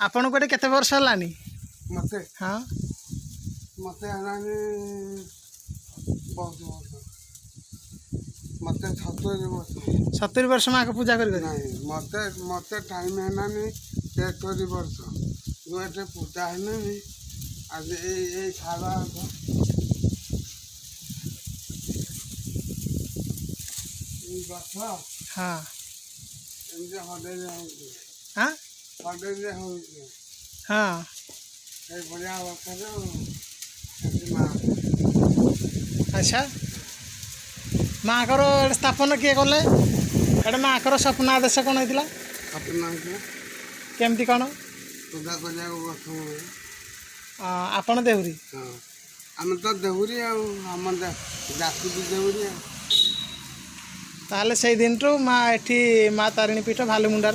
आपन को केते वर्ष हलानी मते हाँ मते हलानी बहुत वर्ष मते 70 वर्ष 70 वर्ष माँ को पूजा कर नहीं मते मते टाइम हलानी 73 वर्ष जो एटे पूजा हलानी आज ए खावा गछ हाँ एमजे हडे हाँ हडे होउची हाँ ए बढ़िया वखरे माँ अच्छा माँ को स्थापन किए कले एटे माँ को स्वप्न आदेश कौन होता अपना के केमती कौन पूजा करिया गछ आपण देहुरी हाँ आम तो देहुरी आम जाति भी देहुरी ताले से दिन माँ एठी माँ तारिणी पीठ भालुमुंडा